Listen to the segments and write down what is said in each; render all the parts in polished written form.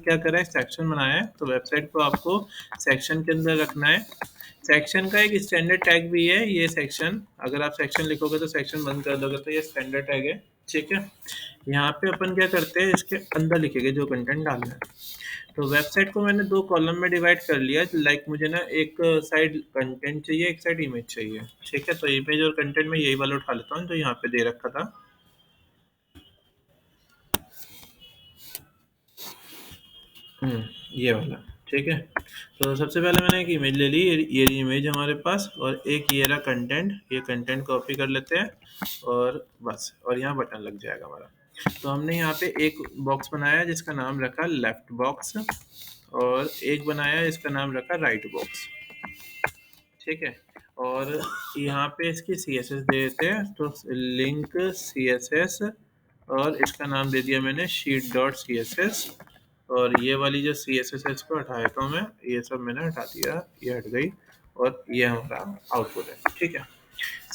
क्या करा है, सेक्शन बनाया है। तो वेबसाइट को आपको सेक्शन के अंदर रखना है। सेक्शन का एक स्टैंडर्ड टैग भी है, ये सेक्शन, अगर आप सेक्शन लिखोगे तो सेक्शन बंद कर दोगे, तो ये स्टैंडर्ड टैग है, ठीक है। यहाँ पे अपन क्या करते हैं, इसके अंदर लिखेंगे जो कंटेंट डालना है। तो वेबसाइट को मैंने 2 कॉलम में डिवाइड कर लिया, लाइक मुझे ना एक साइड कंटेंट चाहिए, एक साइड इमेज चाहिए, ठीक है। तो इमेज और कंटेंट में यही वाला उठा लेता हूँ जो यहाँ पे दे रखा था। ये वाला, ठीक है। तो सबसे पहले मैंने एक इमेज ले ली, ये इमेज हमारे पास, और एक ये रहा कंटेंट, ये कंटेंट कॉपी कर लेते हैं और बस, और यहाँ बटन लग जाएगा हमारा। तो हमने यहाँ पे एक बॉक्स बनाया जिसका नाम रखा लेफ्ट बॉक्स, और एक बनाया इसका नाम रखा राइट बॉक्स, ठीक है। और यहाँ पे इसकी CSS दे देते हैं, तो लिंक CSS, और इसका नाम दे दिया मैंने शीट डॉट CSS। और ये वाली जो CSS है इसको हटा देता हूँ मैं, ये सब मैंने हटा दिया, ये हट गई, और ये हमारा आउटपुट है, ठीक है।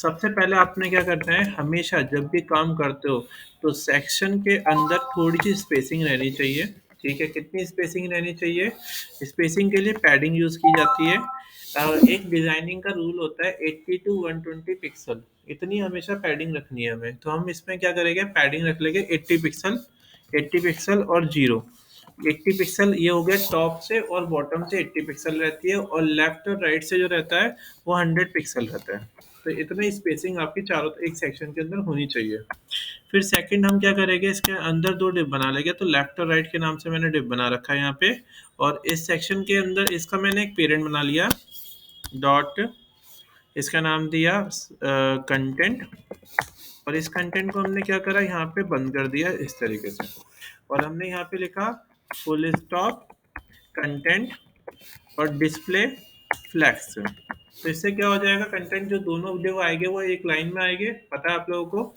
सबसे पहले आपने क्या करना है, हमेशा जब भी काम करते हो तो सेक्शन के अंदर थोड़ी सी स्पेसिंग रहनी चाहिए, ठीक है। कितनी स्पेसिंग रहनी चाहिए, स्पेसिंग के लिए पैडिंग यूज की जाती है। एक डिजाइनिंग का रूल होता है 80 टू 120 पिक्सल, इतनी हमेशा पैडिंग रखनी है हमें। तो हम इसमें क्या करेंगे, पैडिंग रख लेंगे 80 पिक्सल, 80 पिक्सल और 0। 80 पिक्सल ये हो गया टॉप से, और बॉटम से 80 पिक्सल रहती है, और लेफ्ट और राइट से जो रहता है वो 100 पिक्सल रहता है। तो इतनी स्पेसिंग आपकी चारों एक सेक्शन के अंदर होनी चाहिए। फिर सेकंड हम क्या करेंगे, इसके अंदर 2 डिप बना लेंगे। तो लेफ्ट और राइट के नाम से मैंने डिप बना रखा है यहाँ पे, और इस सेक्शन के अंदर इसका मैंने एक पेरेंट बना लिया, डॉट, इसका नाम दिया कंटेंट, और इस कंटेंट को हमने क्या करा, यहाँ पे बंद कर दिया इस तरीके से, और हमने यहाँ पे लिखा फुल स्टॉप कंटेंट और डिस्प्ले फ्लैक्स। तो इससे क्या हो जाएगा, कंटेंट जो दोनों जो आएंगे वो एक लाइन में आएंगे, पता है आप लोगों को।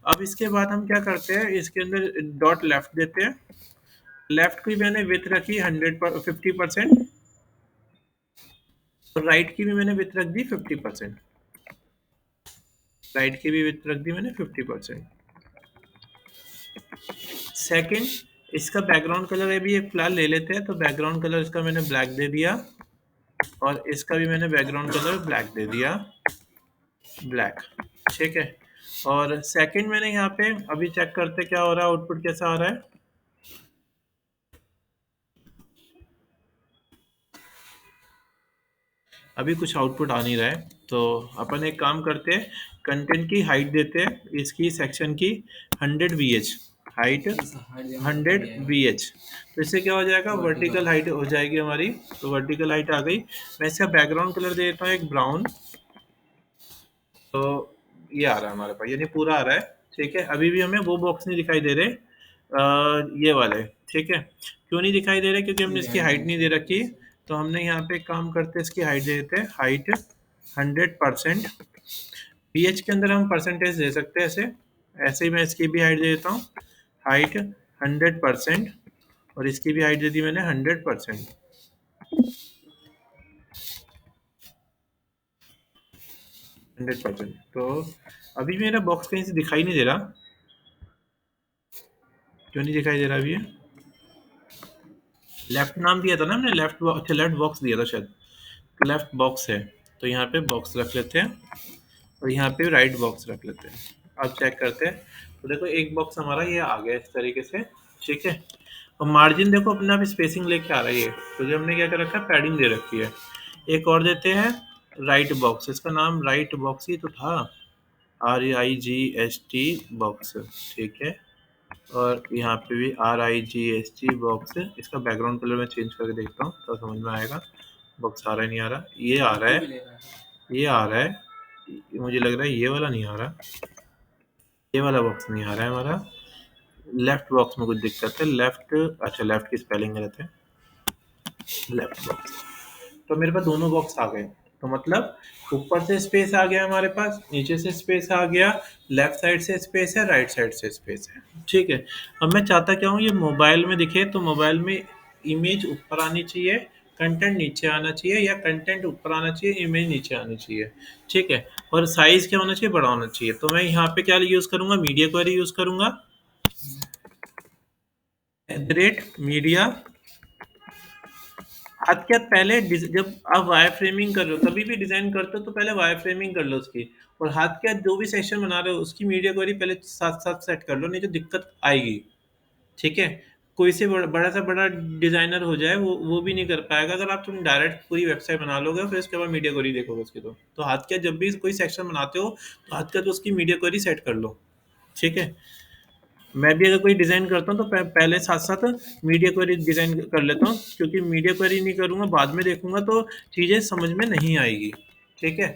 अब इसके बाद हम क्या करते हैं, इसके अंदर डॉट लेफ्ट देते हैं। लेफ्ट की मैंने विथ रखी 50%, और राइट की भी मैंने विथ रख दी 50%, राइट की भी विथ रख दी मैंने 50%। सेकंड, इसका बैकग्राउंड कलर अभी एक फिलहाल ले लेते हैं, तो बैकग्राउंड कलर इसका मैंने ब्लैक दे दिया, और इसका भी मैंने बैकग्राउंड कलर ब्लैक दे दिया, ब्लैक, ठीक है। और सेकंड मैंने यहाँ पे अभी चेक करते क्या हो रहा है, आउटपुट कैसा आ रहा है। अभी कुछ आउटपुट आ नहीं रहा है, तो अपन एक काम करते हैं, कंटेंट की हाइट देते हैं इसकी सेक्शन की 100 VH, हाइट 100 VH। तो इससे क्या हो जाएगा, वर्टिकल हाइट हो जाएगी हमारी। तो वर्टिकल हाइट आ गई। मैं इसका बैकग्राउंड कलर दे देता हूँ एक ब्राउन, तो ये आ रहा है हमारे पास, यानी पूरा आ रहा है, ठीक है। अभी भी हमें वो बॉक्स नहीं दिखाई दे रहे, ये वाले, ठीक है। क्यों नहीं दिखाई दे रहे, क्योंकि हमने इसकी हाइट नहीं दे रखी। तो हमने यहाँ पे काम करते हैं, इसकी हाइट दे देते हैं, हाइट 100%। PH के अंदर हम परसेंटेज दे सकते हैं, ऐसे ऐसे ही मैं इसकी भी हाइट दे देता हूँ, हाइट 100%, और इसकी भी हाइट दे दी मैंने 100%, 100%। तो अभी मेरा बॉक्स कहीं से दिखाई नहीं दे रहा, क्यों नहीं दिखाई दे रहा अभी ये? लेफ्ट नाम दिया था ना हमने, लेफ्ट, अच्छा लेफ्ट बॉक्स दिया था शायद, लेफ्ट बॉक्स है। तो यहाँ पे बॉक्स रख लेते हैं, और यहाँ पे राइट बॉक्स रख लेते हैं। अब चेक करते हैं, तो देखो एक बॉक्स हमारा ये आ गया इस तरीके से, ठीक है। और मार्जिन देखो अपना भी स्पेसिंग लेके आ रही है, क्योंकि हमने क्या कर रखा है, पैडिंग दे रखी है। एक और देते हैं राइट बॉक्स, इसका नाम राइट बॉक्स ही तो था, RIGST बॉक्स, ठीक है। और यहाँ पे भी RIGST बॉक्स, इसका बैकग्राउंड कलर मैं चेंज करके देखता हूँ तो समझ में आएगा बॉक्स आ रहा है नहीं आ रहा। ये आ रहा है, ये आ रहा है, मुझे लग रहा है ये वाला नहीं आ रहा, ये वाला बॉक्स नहीं आ रहा है हमारा। लेफ्ट बॉक्स में कुछ दिक्कत है, लेफ्ट, अच्छा लेफ्ट की स्पेलिंग गलत है, लेफ्ट बॉक्स। तो मेरे पास दोनों बॉक्स आ गए, तो मतलब ऊपर से स्पेस आ गया हमारे पास, नीचे से स्पेस आ गया, लेफ्ट साइड से स्पेस है, राइट साइड से स्पेस है, ठीक है। अब मैं चाहता क्या हूँ, ये मोबाइल में दिखे, तो मोबाइल में इमेज ऊपर आनी चाहिए, कंटेंट नीचे आना चाहिए, या कंटेंट ऊपर आना चाहिए, इमेज नीचे आनी चाहिए, ठीक है। और साइज क्या होना चाहिए, बड़ा होना चाहिए। तो मैं यहाँ पे क्या यूज करूंगा, मीडिया क्वेरी यूज करूंगा, @media हद के पहले जब आप वायर फ्रेमिंग कर रहे हो, कभी भी डिजाइन करते हो तो पहले वायर फ्रेमिंग कर लो उसकी। और हाथ के जो भी सेक्शन बना रहे हो उसकी मीडिया क्वेरी पहले साथ साथ सेट कर लो, नहीं तो दिक्कत आएगी। ठीक है। कोई से बड़ा सा बड़ा डिजाइनर हो जाए, वो भी नहीं कर पाएगा अगर आप तुम डायरेक्ट पूरी वेबसाइट बना लोगे फिर उसके बाद मीडिया क्वेरी देखोगे उसकी। तो हाथ का जब भी कोई सेक्शन बनाते हो तो हाथ का तो उसकी मीडिया क्वेरी सेट कर लो। ठीक है। मैं भी अगर कोई डिज़ाइन करता हूँ तो पहले साथ-साथ मीडिया क्वेरी डिज़ाइन कर लेता हूँ, क्योंकि मीडिया क्वेरी नहीं करूँगा, बाद में देखूँगा तो चीज़ें समझ में नहीं आएगी। ठीक है?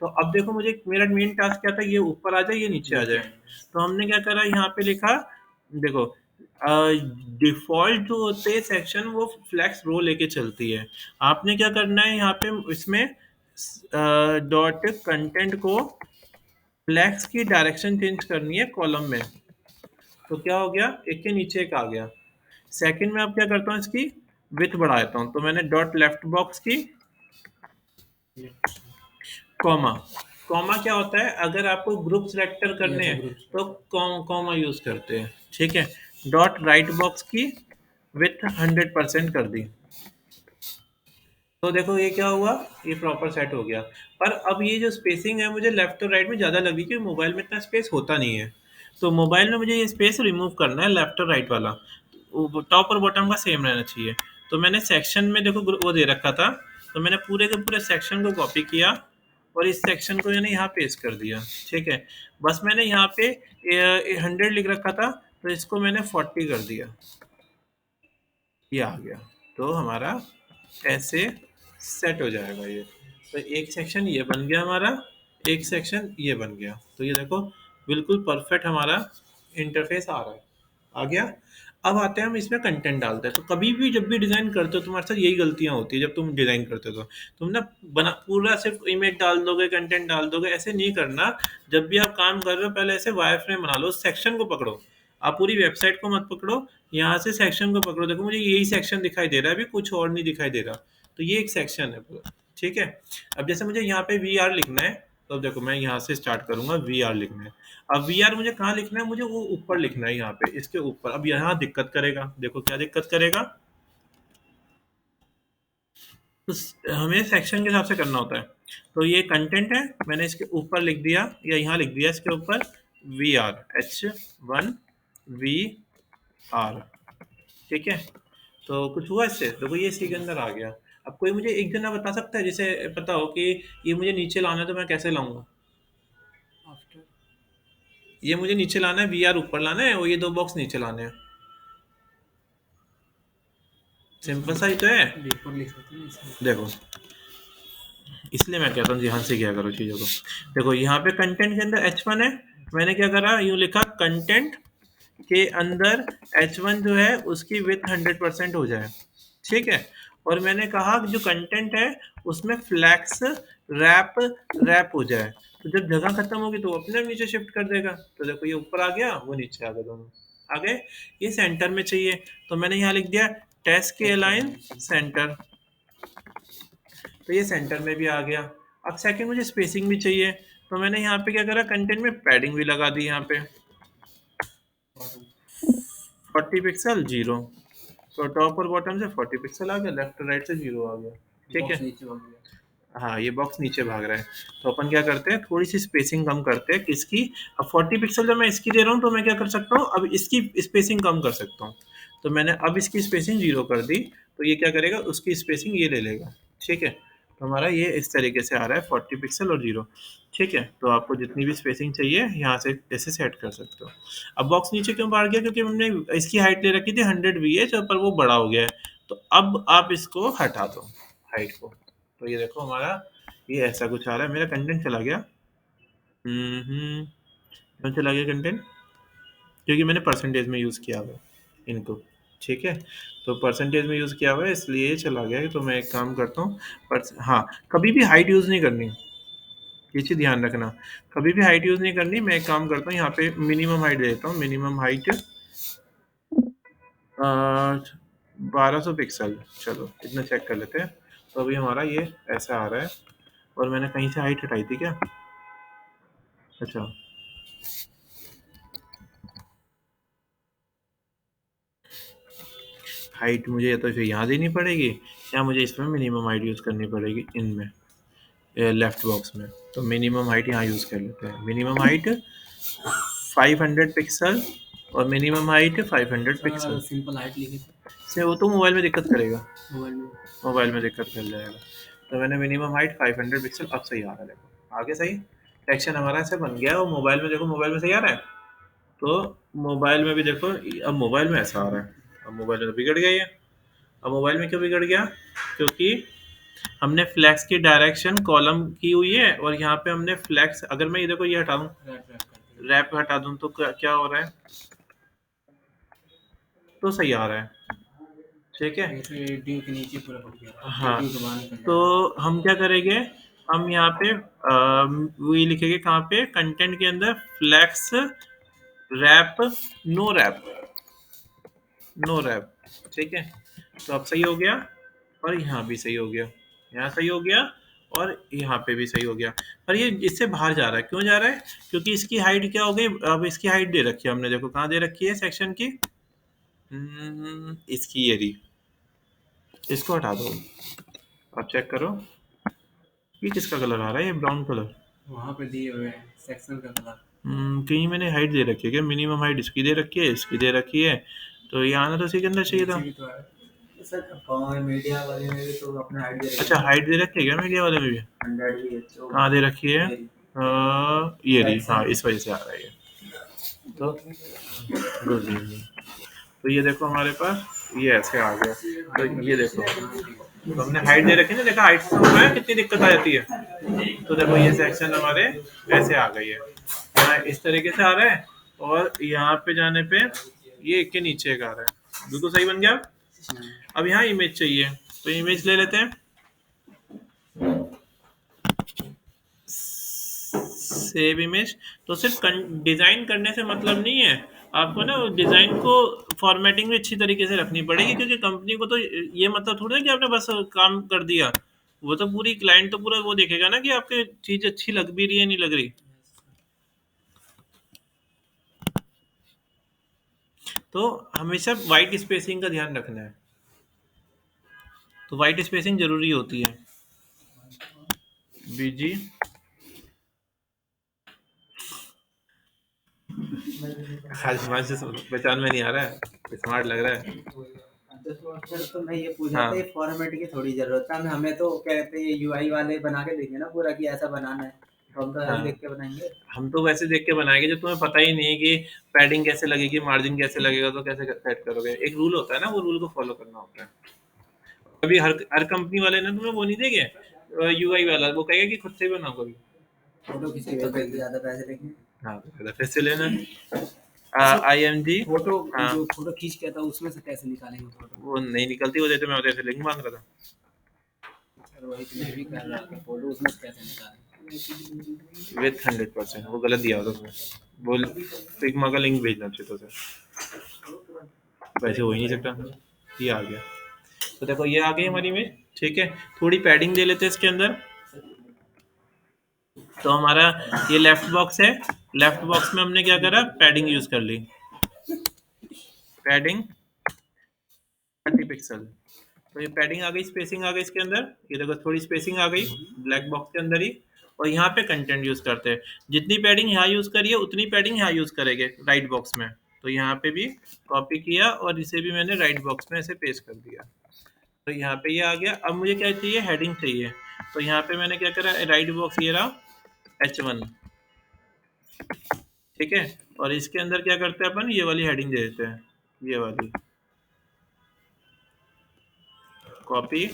तो अब देखो, मुझे मेरा मेन टास्क क्या था, ये ऊपर आ जाए, ये नीचे आ जाए। तो हमने क्या करा, यहाँ पे लिखा, देखो डिफ़ॉल्ट जो होते हैं सेक्शन वो फ्लेक्स रो लेके चलती है। आपने क्या करना है यहाँ पे इसमें डॉट कंटेंट को फ्लेक्स की डायरेक्शन चेंज करनी है कॉलम में। तो क्या हो गया, एक के नीचे एक आ गया। सेकंड में अब क्या करता हूँ, इसकी विथ बढ़ा देता हूँ, तो मैंने डॉट लेफ्ट बॉक्स की कॉमा। कॉमा क्या होता है, अगर आपको ग्रुप सेलेक्टर करने हैं तो कॉमा यूज करते हैं। ठीक है। डॉट राइट बॉक्स की विथ 100% कर दी। तो देखो ये क्या हुआ, ये प्रॉपर सेट हो गया। पर अब ये जो स्पेसिंग है मुझे लेफ्ट और राइट में ज़्यादा लगी, क्योंकि मोबाइल में इतना स्पेस होता नहीं है। तो मोबाइल में मुझे ये स्पेस रिमूव करना है, लेफ्ट और राइट वाला टॉप और बॉटम का सेम रहना चाहिए। तो मैंने सेक्शन में देखो वो दे रखा था, तो मैंने पूरे के पूरे सेक्शन को कॉपी किया और इस सेक्शन को मैंने यहाँ पेस्ट कर दिया। ठीक है। बस मैंने यहाँ पे 100 लिख रखा था, तो इसको मैंने 40 कर दिया, ये आ गया। तो हमारा ऐसे सेट हो जाएगा ये। तो एक सेक्शन ये बन गया हमारा, एक सेक्शन ये बन गया। तो ये देखो बिल्कुल परफेक्ट हमारा इंटरफेस आ रहा है, आ गया। अब आते हैं हम इसमें कंटेंट डालते हैं। तो कभी भी जब भी डिज़ाइन करते हो तुम्हारे साथ यही गलतियाँ होती है, जब तुम डिज़ाइन करते हो तो तुम ना बना पूरा सिर्फ इमेज डाल दोगे, कंटेंट डाल दोगे, ऐसे नहीं करना। जब भी आप काम कर रहे हो पहले ऐसे वायर फ्रेम बना लो, सेक्शन को पकड़ो। आप पूरी वेबसाइट को मत पकड़ो, यहाँ से सेक्शन को पकड़ो। देखो मुझे यही सेक्शन दिखाई दे रहा है, अभी कुछ और नहीं दिखाई दे रहा। तो ये एक सेक्शन है पूरा। ठीक है। अब जैसे मुझे यहाँ पे वी आर लिखना है, तो अब देखो मैं यहाँ से स्टार्ट करूंगा, वी आर लिखना है। अब वी आर मुझे कहाँ लिखना है, मुझे वो ऊपर लिखना है, यहाँ पे इसके ऊपर। अब यहाँ दिक्कत करेगा, देखो क्या दिक्कत करेगा। तो हमें सेक्शन के हिसाब से करना होता है। तो ये कंटेंट है, मैंने इसके ऊपर लिख दिया या यहाँ लिख दिया इसके ऊपर we are, H1 we are. ठीक है। तो कुछ हुआ इससे, देखो ये इसी के अंदर आ गया। अब कोई मुझे एक जना बता सकता है जिसे पता हो कि ये मुझे नीचे लाना है, तो मैं कैसे लाऊंगा। ये मुझे नीचे लाना है, वी आर ऊपर लाना है और ये दो बॉक्स नीचे लाने हैं। सिंपल सा ही तो है। देखो इसलिए मैं कहता हूँ ध्यान से किया करो चीज़ों को। देखो यहाँ पे कंटेंट के अंदर H1 है, मैंने क्या करा, यूँ लिखा कंटेंट के अंदर H1 जो है उसकी विथ 100% हो जाए। ठीक है। और मैंने कहा कि जो कंटेंट है उसमें फ्लैक्स रैप रैप हो जाए। तो जब जगह खत्म होगी तो वो अपने आप नीचे शिफ्ट कर देगा। तो देखो ये ऊपर आ गया, वो नीचे आ गया, दोनों आ गए। ये सेंटर में चाहिए, तो मैंने यहाँ लिख दिया टेस्ट के अलाइन सेंटर। तो ये सेंटर में भी आ गया। अब सेकंड मुझे स्पेसिंग भी चाहिए, तो मैंने यहाँ पे क्या करा, कंटेंट में पैडिंग भी लगा दी यहाँ पे 40 पिक्सल जीरो। तो टॉप और बॉटम से 40 पिक्सल आ गया, लेफ्ट और राइट से जीरो आ गया। ठीक है। हाँ ये बॉक्स नीचे भाग रहा है। तो अपन क्या करते हैं, थोड़ी सी स्पेसिंग कम करते हैं किसकी। अब 40 पिक्सल जब मैं इसकी दे रहा हूँ तो मैं क्या कर सकता हूँ, अब इसकी स्पेसिंग कम कर सकता हूँ। तो मैंने अब इसकी स्पेसिंग जीरो कर दी, तो ये क्या करेगा, उसकी स्पेसिंग ये ले लेगा। ठीक है। तो हमारा ये इस तरीके से आ रहा है 40 पिक्सल और जीरो। ठीक है। तो आपको जितनी भी स्पेसिंग चाहिए यहाँ से ऐसे सेट कर सकते हो। अब बॉक्स नीचे क्यों बढ़ गया, क्योंकि हमने इसकी हाइट ले रखी थी 100 VH, पर वो बड़ा हो गया है। तो अब आप इसको हटा दो, हाइट को। तो ये देखो हमारा ये ऐसा कुछ आ रहा है, मेरा कंटेंट चला गया। क्यों चला गया कंटेंट, क्योंकि मैंने परसेंटेज में यूज़ किया हुआ है इनको। ठीक है। तो परसेंटेज में यूज़ किया हुआ है इसलिए ये चला गया है। तो मैं एक काम करता हूँ, पर हाँ कभी भी हाइट यूज़ नहीं करनी, ये चीज़ ध्यान रखना। कभी भी हाइट यूज़ नहीं करनी। मैं एक काम करता हूँ, यहाँ पे मिनिमम हाइट देता हूँ, मिनिमम हाइट 1200 पिक्सल। चलो इतना चेक कर लेते हैं। तो अभी हमारा ये ऐसा आ रहा है, और मैंने कहीं से हाइट हटाई थी क्या। अच्छा हाइट मुझे या तो फिर यहाँ देनी पड़ेगी या मुझे इसमें मिनिमम हाइट यूज़ करनी पड़ेगी इनमें, लेफ्ट बॉक्स में। तो मिनिमम हाइट यहाँ यूज़ कर लेते हैं। मिनिमम हाइट 500 पिक्सल और minimum height 500 pixel. Simple height लिखी से वो तो मोबाइल में दिक्कत करेगा, मोबाइल में दिक्कत कर जाएगा। तो मैंने मिनिमम हाइट 500 पिक्सल, अब सही आ रहा है, देखो आगे सही सेक्शन हमारा ऐसे बन गया। और मोबाइल में देखो, मोबाइल में सही आ रहा है। तो मोबाइल में भी देखो, अब मोबाइल में ऐसा आ रहा है। अब मोबाइल में तो बिगड़ गया ये। अब मोबाइल में क्यों बिगड़ गया? क्योंकि हमने फ्लैक्स की डायरेक्शन कॉलम की हुई है और यहाँ पे हमने फ्लैक्स, अगर मैं ये देखो ये हटा दूं, रैप हटा दूं तो क्या हो रहा है? तो सही आ रहा है, ठीक है। ड्यू के नीचे पूरा हो गया। हाँ, तो हम क्या करेंगे, हम यहाँ पे वो ये लिखेंगे कहाँ पे, कंटेंट के अंदर flex wrap no wrap, no wrap, ठीक है। तो अब सही हो गया और यहाँ भी सही हो गया, यहाँ सही हो गया और यहाँ पे भी सही हो गया। पर ये इससे बाहर जा रहा है, क्यों जा रहा है? क्योंकि इसकी हाइट क्या हो गई, अब इसकी हाइट दे रखी है हमने, देखो कहाँ दे रखी है सेक्शन की, इसकी ये रही। इसको हटा दो, अब चेक करो ये किसका कलर आ रहा है, ये ब्राउन कलर वहाँ पे दिए हुए हैं सेक्शन का कलर। कहीं मैंने हाइट दे रखी है क्या? मिनिमम हाइट इसकी दे रखी है, इसकी दे रखी है, तो ये आना तो इसी के अंदर चाहिए था। सर मीडिया वाले में भी तो अपने हाइट दे रखी है। अच्छा, हाइट दे रखी है क्या मीडिया वाले में भी? 100 भी है तो कहाँ दे रखी है? ये रही, हाँ इस वजह से आ रहा है ये। तो तो ये देखो हमारे पास ये ऐसे आ गया। तो ये देखो, तो हमने हाइट दे रखी है ना, देखा हाइट से हमें कितनी दिक्कत आ जाती है। तो देखो ये सेक्शन हमारे ऐसे आ गई है, यहाँ इस तरीके से आ रहा है और यहाँ पे जाने पे ये एक के नीचे एक आ रहा है, बिल्कुल सही बन गया। अब यहाँ इमेज चाहिए, तो इमेज ले लेते हैं, सेव इमेज। तो सिर्फ डिजाइन करने से मतलब नहीं है, आपको ना डिजाइन को फॉर्मेटिंग भी अच्छी तरीके से रखनी पड़ेगी, क्योंकि कंपनी को तो ये मतलब थोड़ा है कि आपने बस काम कर दिया। वो तो पूरी क्लाइंट तो पूरा वो देखेगा ना कि आपकी चीज अच्छी लग भी रही है नहीं लग रही। तो हमेशा वाइट स्पेसिंग का ध्यान रखना है, तो वाइट स्पेसिंग जरूरी होती है। बीजी पहचान में नहीं आ रहा है, स्मार्ट लग रहा है। तो मैं ये पूछ रहा था, ये फॉर्मेट की थोड़ी जरूरत है हमें, तो कहते हैं यूआई वाले बना के देंगे ना पूरा कि ऐसा बनाना है, तो हम तो ऐसे देख के बनाएंगे। हम तो वैसे देख के बनाएंगे, जो तुम्हें पता ही नहीं है कि पैडिंग कैसे लगेगी, मार्जिन कैसे लगेगा, तो कैसे सेट करोगे? एक रूल होता है ना, वो रूल को फॉलो करना होता है। अभी हर कंपनी वाले ने तुम्हें वो नहीं देंगे यूआई वाला, वो कहेगा कि खुद से ही बनाओ कभी। फोटो किसी तो ज्यादा पैसे लेंगे। हाँ, तो फिर से लेना IMG फोटो, जो फोटो खींच के आता उसमें से कैसे निकालेंगे फोटो? वो नहीं निकलती, वो देते, मैं वैसे लिंक मांग रहा था। वही तो मैं भी कर रहा था, फोटो उसमें से कैसे निकालें? विथ 100%, वो गलत दिया होता उसमें, बोल फिग्मा का लिंक भेजना चाहिए था, वैसे हो ही नहीं सकता। ये आ गया, तो देखो ये आ गई हमारी इमेज, ठीक है। थोड़ी पैडिंग दे लेते हैं इसके अंदर। तो हमारा ये लेफ्ट बॉक्स है, लेफ्ट बॉक्स में हमने क्या करा, पैडिंग यूज कर ली, पैडिंग 30 पिक्सल। तो ये पैडिंग आ गई, स्पेसिंग आ गई इसके अंदर, ये देखो थोड़ी स्पेसिंग आ गई ब्लैक बॉक्स के अंदर ही। और यहाँ पे कंटेंट यूज करते हैं, जितनी पैडिंग यहाँ यूज करिए उतनी पैडिंग यहाँ यूज करेंगे राइट बॉक्स में। तो यहाँ पे भी कॉपी किया और इसे भी मैंने राइट बॉक्स में ऐसे पेस्ट कर दिया। तो यहाँ पे ये आ गया। अब मुझे क्या चाहिए, हेडिंग चाहिए। तो यहाँ पे मैंने क्या करा, राइट बॉक्स ये रहा H1, ठीक है। और इसके अंदर क्या करते हैं अपन, ये वाली हेडिंग दे देते हैं, ये वाली कॉपी,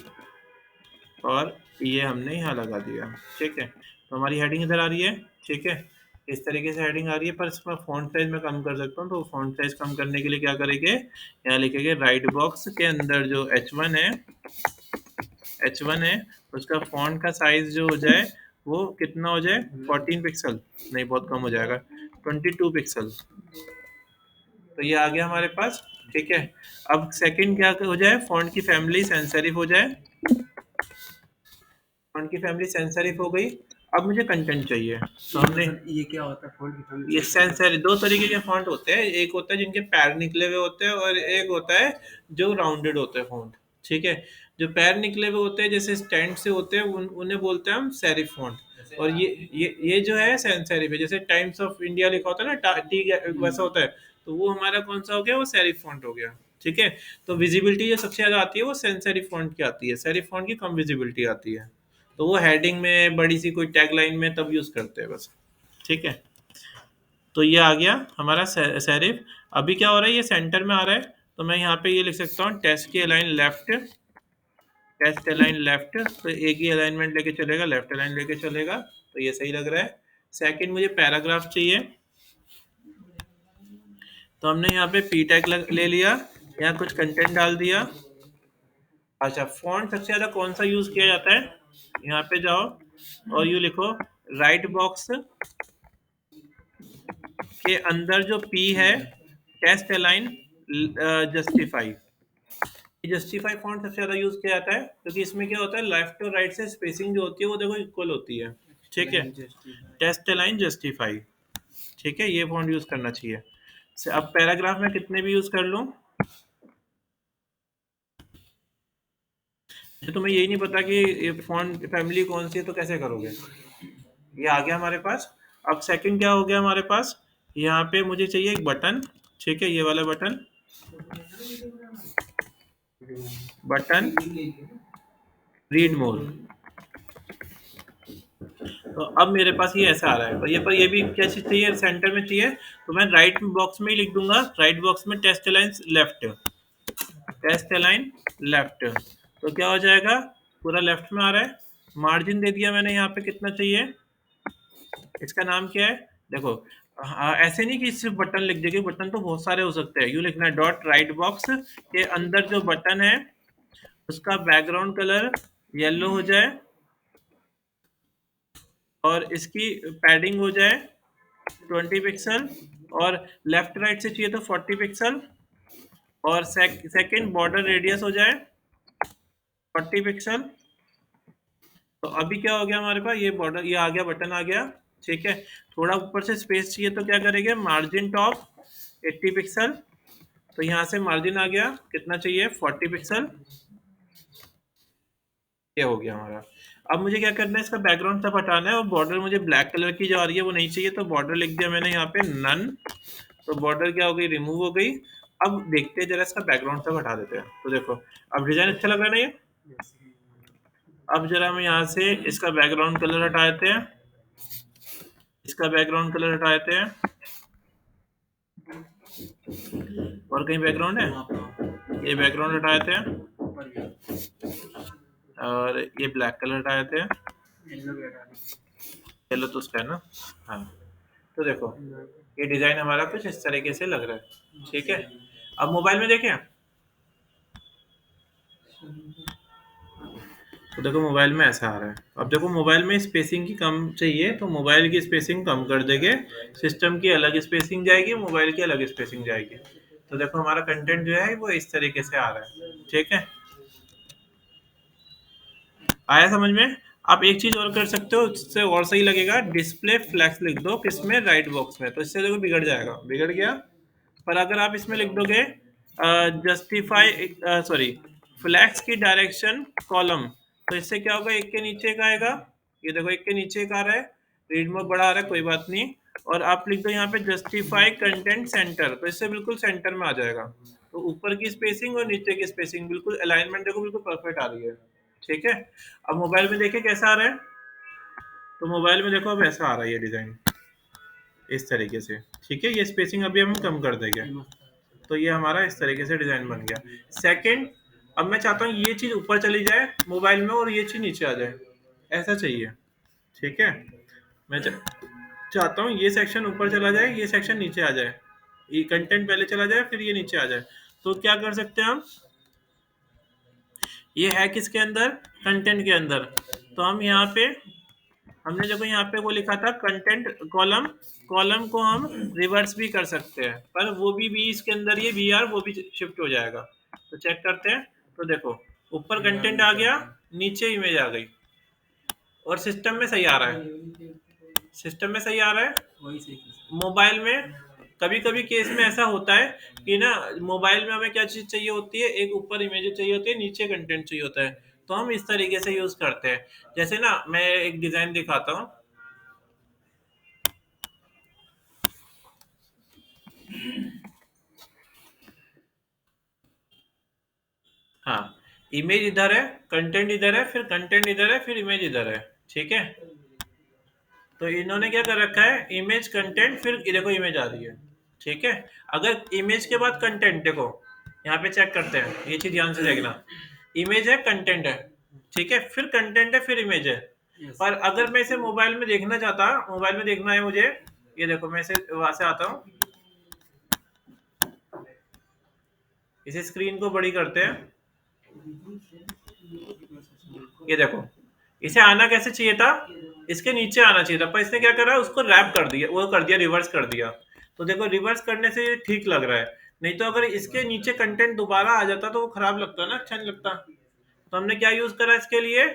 और ये हमने यहाँ लगा दिया, ठीक है। तो हमारी हेडिंग इधर आ रही है, ठीक है। इस तरीके से हेडिंग आ रही है, पर इसमें फॉन्ट साइज मैं कम कर सकता हूँ। तो फॉन्ट साइज कम करने के लिए क्या करेंगे, यहाँ लिखेंगे राइट बॉक्स के अंदर जो H1 है उसका फॉन्ट का साइज जो हो जाए वो कितना हो जाए, 14 पिक्सल, नहीं बहुत कम हो जाएगा, 22 पिक्सल। तो ये आ गया हमारे पास, ठीक है। अब सेकंड क्या हो जाए, फॉन्ट की फैमिली सेंस सेरिफ हो जाए, फॉन्ट की फैमिली सेंस सेरिफ हो गई। अब मुझे कंटेंट चाहिए, तो हमने ये क्या होता है फॉन्ट? ये सेंस सेरिफ, दो तरीके के फॉन्ट होते हैं, एक होता है जिनके पैर निकले हुए होते हैं और एक होता है जो राउंडेड होते हैं फॉन्ट। ठीक है, जो पैर निकले हुए होते हैं जैसे स्टैंड से होते हैं उन्हें बोलते हैं हम सेरिफ फॉन्ट। और ये जो है सेंस सेरिफ है, जैसे टाइम्स ऑफ इंडिया लिखा होता है ना टी वैसा होता है, तो वो हमारा कौन सा हो गया, वो सेरिफ फॉन्ट हो गया। ठीक है, तो विजिबिलिटी जो सबसे ज्यादा आती है वो सेंस सेरिफ फॉन्ट की आती है, सेरिफ फॉन्ट की कम विजिबिलिटी आती है, तो वो हेडिंग में बड़ी सी कोई टैग लाइन में तब यूज करते हैं बस। ठीक है, तो ये आ गया हमारा सेरिफ। अभी क्या हो रहा है, ये सेंटर में आ रहा है, तो मैं यहाँ पे ये लिख सकता हूँ टेस्ट की align left, text align left, तो एक ही अलाइनमेंट लेके चलेगा, लेफ्ट अलाइन लेके चलेगा, तो ये सही लग रहा है। सेकंड मुझे पैराग्राफ चाहिए, तो हमने यहाँ पे पी टैग ले लिया, यहाँ कुछ कंटेंट डाल दिया। अच्छा, फॉन्ट सबसे ज्यादा कौन सा यूज किया जाता है, यहाँ पे जाओ और यू लिखो राइट बॉक्स के अंदर जो पी है, text align justify, justify font सबसे ज्यादा यूज किया जाता है, क्योंकि इसमें क्या होता है लेफ्ट और राइट से स्पेसिंग जो होती है वो देखो इक्वल होती है। ठीक है, टेस्ट अलाइन जस्टिफाई, ठीक है, ये फॉन्ट यूज करना चाहिए। अब पैराग्राफ में कितने भी यूज कर लूं, तो तुम्हें यही नहीं पता कि ये फॉन्ट फैमिली कौन सी है तो कैसे करोगे। ये आ गया हमारे पास। अब सेकंड क्या हो गया हमारे पास, यहाँ पे मुझे चाहिए एक बटन। ठीक है, ये वाला बटन, बटन रीड मोर, तो अब मेरे पास ये ऐसा आ रहा है, और ये भी क्या चीज चाहिए, सेंटर में चाहिए, तो मैं राइट बॉक्स में ही लिख दूंगा, राइट बॉक्स में text align left, text align left, तो क्या हो जाएगा, पूरा लेफ्ट में आ रहा है। मार्जिन दे दिया मैंने यहाँ पे कितना चाहिए, इसका नाम क्या है, देखो ऐसे नहीं कि सिर्फ बटन लिख देंगे, बटन तो बहुत सारे हो सकते हैं, यू लिखना है डॉट राइट बॉक्स के अंदर जो बटन है उसका बैकग्राउंड कलर येलो हो जाए और इसकी पैडिंग हो जाए 20 पिक्सल, और लेफ्ट राइट से चाहिए तो 40 पिक्सल, और सेकंड बॉर्डर रेडियस हो जाए 40 पिक्सल। तो अभी क्या हो गया हमारे पास, ये बॉर्डर, ये आ गया, बटन आ गया। ठीक है, थोड़ा ऊपर से स्पेस चाहिए तो क्या करेंगे, मार्जिन टॉप 80 पिक्सल, तो यहाँ से मार्जिन आ गया, कितना चाहिए 40 पिक्सल, ये हो गया हमारा। अब मुझे क्या करना है, इसका बैकग्राउंड सब हटाना है, और बॉर्डर मुझे ब्लैक कलर की जो आ रही है वो नहीं चाहिए, तो बॉर्डर लिख दिया मैंने यहाँ पे नन, तो बॉर्डर क्या हो गई, रिमूव हो गई। अब देखते हैं जरा, इसका बैकग्राउंड सब हटा देते हैं, तो देखो अब डिजाइन अच्छा लग रहा है ना ये। अब जरा हम यहाँ से इसका बैकग्राउंड कलर हटा देते हैं, इसका बैकग्राउंड कलर हटा देते हैं, और कहीं बैकग्राउंड है, ये बैकग्राउंड हटा देते हैं, और ये ब्लैक कलर हटा देते हैं, येलो तो उसका है ना, हाँ। तो देखो ये डिजाइन हमारा कुछ इस तरीके से लग रहा है। ठीक है, अब मोबाइल में देखें, तो देखो मोबाइल में ऐसा आ रहा है। अब देखो मोबाइल में स्पेसिंग की कम चाहिए, तो मोबाइल की स्पेसिंग कम कर देंगे, सिस्टम की अलग स्पेसिंग जाएगी, मोबाइल की अलग स्पेसिंग जाएगी, तो देखो हमारा कंटेंट जो है वो इस तरीके से आ रहा है। ठीक है, आया समझ में। आप एक चीज और कर सकते हो, इससे और सही लगेगा, डिस्प्ले फ्लैक्स लिख दो किसमें, राइट बॉक्स में, तो इससे देखो बिगड़ जाएगा, बिगड़ गया। पर अगर आप इसमें लिख दोगे जस्टिफाई, सॉरी, फ्लैक्स की डायरेक्शन कॉलम, तो इससे क्या होगा, एक के नीचे एक आएगा, ये देखो एक के नीचे एक आ रहा है, रीड मोड बड़ा आ रहा है, कोई बात नहीं, और आप लिख दो यहाँ पे जस्टिफाई कंटेंट सेंटर, तो इससे बिल्कुल सेंटर में आ जाएगा, तो ऊपर की स्पेसिंग और नीचे की स्पेसिंग बिल्कुल अलाइनमेंट देखो बिल्कुल परफेक्ट आ रही है। ठीक है, अब मोबाइल में देखे कैसा आ रहा है, तो मोबाइल में देखो अब ऐसा आ रहा है ये डिजाइन इस तरीके से। ठीक है, ये स्पेसिंग अभी हम कम कर देंगे, तो ये हमारा इस तरीके से डिजाइन बन गया। सेकंड, अब मैं चाहता हूँ ये चीज ऊपर चली जाए मोबाइल में और ये चीज नीचे आ जाए, ऐसा चाहिए। ठीक है, मैं चाहता हूँ ये सेक्शन ऊपर चला जाए, ये सेक्शन नीचे आ जाए, ये कंटेंट पहले चला जाए फिर ये नीचे आ जाए, तो क्या कर सकते हैं हम, ये है किसके अंदर, कंटेंट के अंदर, तो हम यहाँ पे, हमने देखो यहाँ पे वो लिखा था कंटेंट कॉलम, कॉलम को हम रिवर्स भी कर सकते हैं, पर वो भी इसके अंदर ये वी आर वो भी शिफ्ट हो जाएगा, तो चेक करते हैं। तो देखो ऊपर कंटेंट आ गया, नीचे इमेज आ गई, और सिस्टम में सही आ रहा है, सिस्टम में सही आ रहा है। वही सही। मोबाइल में कभी कभी केस में ऐसा होता है कि ना मोबाइल में हमें क्या चीज चाहिए होती है, एक ऊपर इमेज चाहिए होती है, नीचे कंटेंट चाहिए होता है, तो हम इस तरीके से यूज करते हैं। जैसे ना मैं एक डिजाइन दिखाता हूँ। हाँ, इमेज इधर है, कंटेंट इधर है, फिर कंटेंट इधर है, फिर इमेज इधर है, ठीक है। तो इन्होंने क्या कर रखा है, इमेज कंटेंट, फिर ये देखो इमेज आ रही है, ठीक है। अगर इमेज के बाद कंटेंट, देखो यहाँ पे चेक करते हैं, ये चीज ध्यान से देखना, इमेज है, कंटेंट है, ठीक है, फिर कंटेंट है, फिर इमेज है। और अगर मैं इसे मोबाइल में देखना चाहता, मोबाइल में देखना है मुझे, ये देखो मैं इसे वहां से आता हूँ, इसे स्क्रीन को बड़ी करते हैं, ये देखो इसे आना कैसे चाहिए था, इसके नीचे आना चाहिए था, पर इसने क्या करा, उसको रैप कर दिया, वो कर दिया, रिवर्स कर दिया। तो देखो रिवर्स करने से ये ठीक लग रहा है, नहीं तो अगर इसके नीचे कंटेंट दोबारा आ जाता तो वो खराब लगता ना, अच्छा नहीं लगता। तो हमने क्या यूज करा इसके लिए,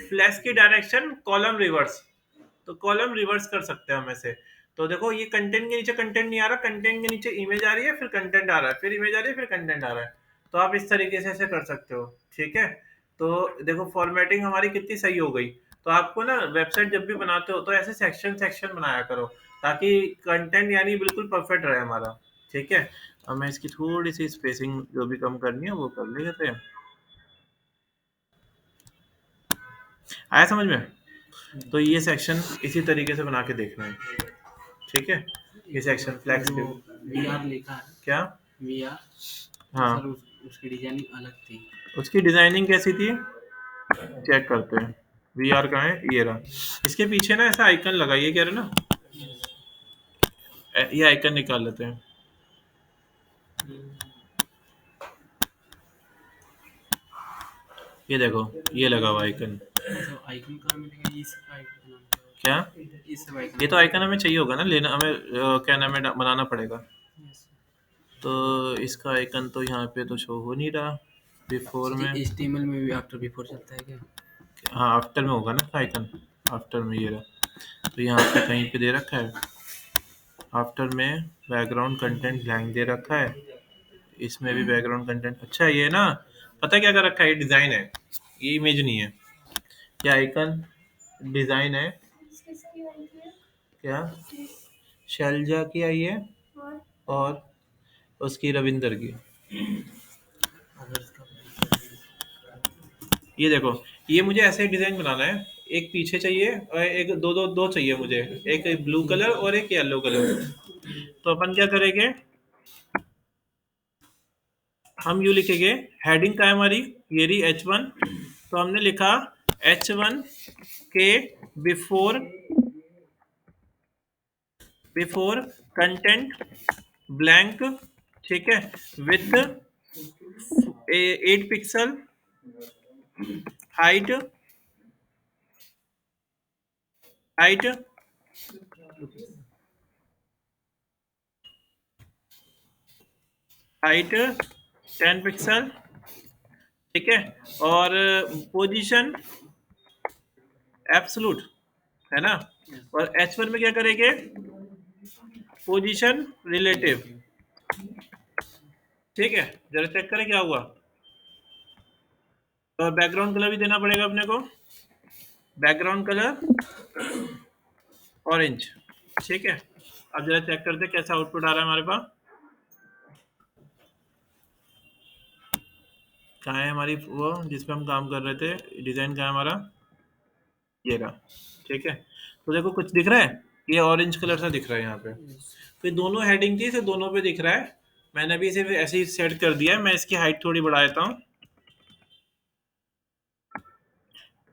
फ्लैश की डायरेक्शन कॉलम रिवर्स, तो कॉलम रिवर्स कर सकते हैं हम ऐसे। तो देखो ये कंटेंट के नीचे कंटेंट नहीं आ रहा, कंटेंट के नीचे इमेज आ रही है, फिर कंटेंट आ रहा है, फिर इमेज आ रही है, फिर कंटेंट आ रहा है। तो आप इस तरीके से ऐसे कर सकते हो, ठीक है। तो देखो फॉर्मेटिंग हमारी कितनी सही हो गई। तो आपको ना वेबसाइट जब भी बनाते हो तो ऐसे सेक्शन सेक्शन बनाया करो, ताकि कंटेंट यानी बिल्कुल परफेक्ट रहे हमारा, ठीक है। अब मैं इसकी थोड़ी सी स्पेसिंग जो भी कम करनी है वो कर लेते हैं। आया समझ में? तो ये सेक्शन इसी तरीके से बना के देखना है, ठीक है। ये सेक्शन फ्लैक्स के वीआर लिखा है क्या, वीआर, हाँ सर उसकी डिजाइनिंग अलग थी। उसकी डिजाइनिंग कैसी थी, चेक करते हैं। वी आर कहाँ है, ये रहा। इसके पीछे ना ऐसा आइकन लगा, ये कह रहे ना, ये आइकन निकाल लेते हैं। ये देखो ये लगा हुआ आइकन, आइकन कहाँ मिलेगा, इसका आइकन क्या, इस आइकन, ये तो आइकन हमें चाहिए होगा ना, लेना हमें क्या नाम है, बनाना पड़ेगा। तो इसका आइकन तो यहाँ पे तो शो हो नहीं रहा बिफोर में, HTML में भी आफ्टर बिफोर चलता है क्या? हाँ आफ्टर में होगा ना आइकन, आफ्टर में ये रहा। तो यहाँ पे कहीं पे दे रखा है, आफ्टर में बैकग्राउंड कंटेंट ब्लैंक दे रखा है, इसमें भी बैकग्राउंड कंटेंट, अच्छा ये ना पता क्या कर रखा है, ये डिजाइन है, ये इमेज नहीं है, क्या आइकन डिजाइन है, क्या शैलजा की आई है और उसकी रविंदर की। ये देखो ये मुझे ऐसे डिजाइन बनाना है, एक पीछे चाहिए और एक दो दो दो चाहिए मुझे, एक ब्लू कलर और एक येलो कलर। तो अपन क्या करेंगे, हम यू लिखेंगे, हेडिंग क्या है हमारी, ये रही H1, तो हमने लिखा H1 के बिफोर बिफोर कंटेंट ब्लैंक, ठीक है, with 8 pixel height, height height 10 pixel, ठीक है, और पोजीशन एब्सोल्यूट, है ना। और H1 में क्या करेंगे, पोजीशन रिलेटिव, ठीक है। जरा चेक करें क्या हुआ। और बैकग्राउंड कलर भी देना पड़ेगा अपने को, बैकग्राउंड कलर ऑरेंज, ठीक है। अब जरा चेक करते हैं कैसा आउटपुट आ रहा है हमारे पास। कहाँ है हमारी वो जिस पे हम काम कर रहे थे, डिजाइन कहाँ है हमारा, ये रहा, ठीक है। तो देखो कुछ दिख रहा है, ये ऑरेंज कलर सा दिख रहा है यहाँ पे। तो ये दोनों हेडिंग थी, इसे दोनों पे दिख रहा है। मैंने भी इसे ऐसे ही सेट कर दिया है, मैं इसकी हाइट थोड़ी बढ़ा देता हूँ।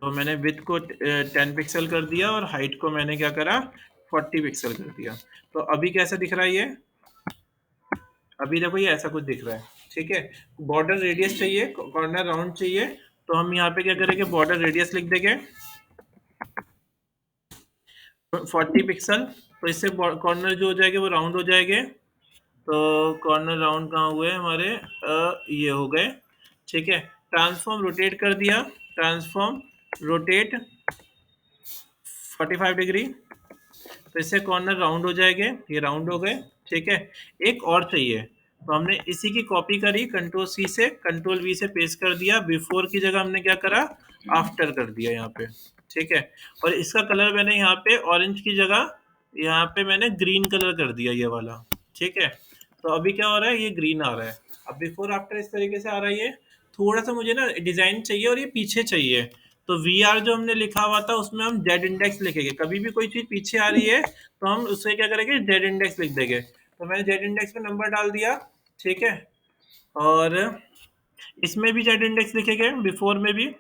तो मैंने विड्थ को 10 पिक्सल कर दिया और हाइट को मैंने क्या करा, 40 पिक्सल कर दिया। तो अभी कैसा दिख रहा है ये, अभी देखो ये ऐसा कुछ दिख रहा है, ठीक है। बॉर्डर रेडियस चाहिए, कॉर्नर राउंड चाहिए, तो हम यहाँ पे क्या करेंगे, बॉर्डर रेडियस लिख देंगे 40 पिक्सल। तो इससे कॉर्नर जो हो जाएंगे वो राउंड हो जाएंगे। तो कॉर्नर राउंड कहाँ हुए हमारे, ये हो गए, ठीक है। ट्रांसफॉर्म रोटेट कर दिया, ट्रांसफॉर्म रोटेट 45 डिग्री, तो इससे कॉर्नर राउंड हो जाएंगे, ये राउंड हो गए। ठीक है, एक और चाहिए, तो हमने इसी की कॉपी करी, कंट्रोल सी से कंट्रोल वी से पेस्ट कर दिया। बिफोर की जगह हमने क्या करा, आफ्टर कर दिया यहाँ पे। ठीक है, और इसका कलर मैंने यहाँ पे ऑरेंज की जगह यहाँ पे मैंने ग्रीन कलर कर दिया, ये वाला। ठीक है, तो अभी क्या हो रहा है, ये ग्रीन आ रहा है। अब बिफोर आफ्टर इस तरीके से आ रहा है। ये थोड़ा सा मुझे ना डिजाइन चाहिए और ये पीछे चाहिए, तो वी आर जो हमने लिखा हुआ था उसमें हम जेड इंडेक्स लिखेंगे। कभी भी कोई चीज पीछे आ रही है तो हम उससे क्या करेंगे, जेड इंडेक्स लिख देंगे। तो मैंने जेड इंडेक्स में नंबर डाल दिया। ठीक है, और इसमें भी जेड इंडेक्स लिखेंगे, बिफोर में भी।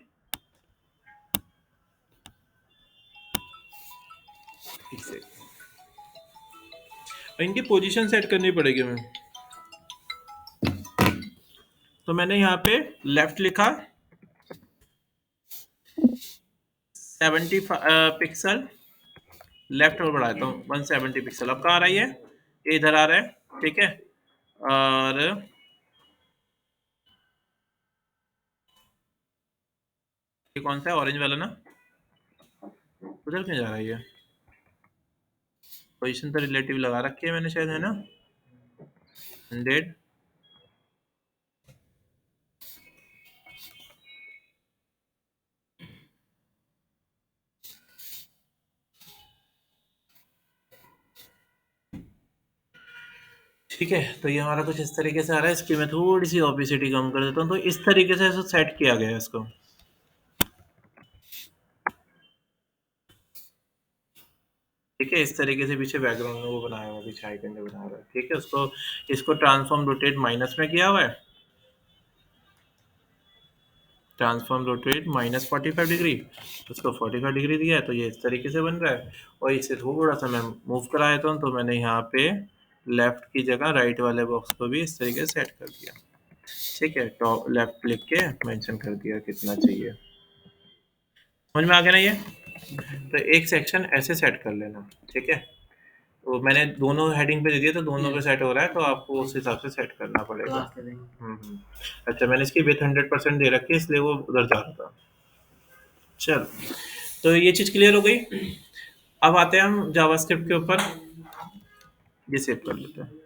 इनकी पोजीशन सेट करनी पड़ेगी हमें। तो मैंने यहाँ पे लेफ्ट लिखा 70 पिक्सल, लेफ्ट और बढ़ाता हूँ 170 पिक्सल। अब कहाँ आ रही है, ये इधर आ रहा है। ठीक है, और ये कौन सा है, ऑरेंज वाला ना, उधर क्यों जा रहा है ये, पोजीशन तो रिलेटिव लगा रखी है मैंने शायद, है ना, 100। ठीक है, तो ये हमारा कुछ इस तरीके से आ रहा है। इसकी मैं थोड़ी सी ऑपेसिटी कम कर देता हूँ, तो इस तरीके से इसको सेट किया गया है इसको। ठीक है, इस तरीके से पीछे बैकग्राउंड में वो बनाया हुआ है, पीछे आइकन जो बना हुआ है। ठीक है, उसको इसको ट्रांसफॉर्म रोटेट माइनस में किया हुआ है, ट्रांसफॉर्म रोटेट -45 डिग्री, उसको 45 डिग्री दिया है, तो ये इस तरीके से बन रहा है। और इसे थोड़ा सा मैं मूव करा देता हूँ, तो मैंने यहाँ पे लेफ्ट की जगह राइट वाले बॉक्स को भी इस तरीके से सेट कर दिया। ठीक है, टॉप लेफ्ट लिख के मेंशन कर दिया कितना चाहिए। समझ में आ गया ना ये, तो एक सेक्शन ऐसे सेट कर लेना। ठीक है, तो मैंने दोनों हेडिंग पे दे दिया, तो दोनों पे सेट हो रहा है, तो आपको उस हिसाब से सेट करना पड़ेगा। अच्छा, मैंने इसकी विथ 100% दे रखी है, इसलिए वो उधर जा रहा था। चल, तो ये चीज क्लियर हो गई। अब आते हैं हम जावास्क्रिप्ट के ऊपर, ये सेव कर लेते हैं।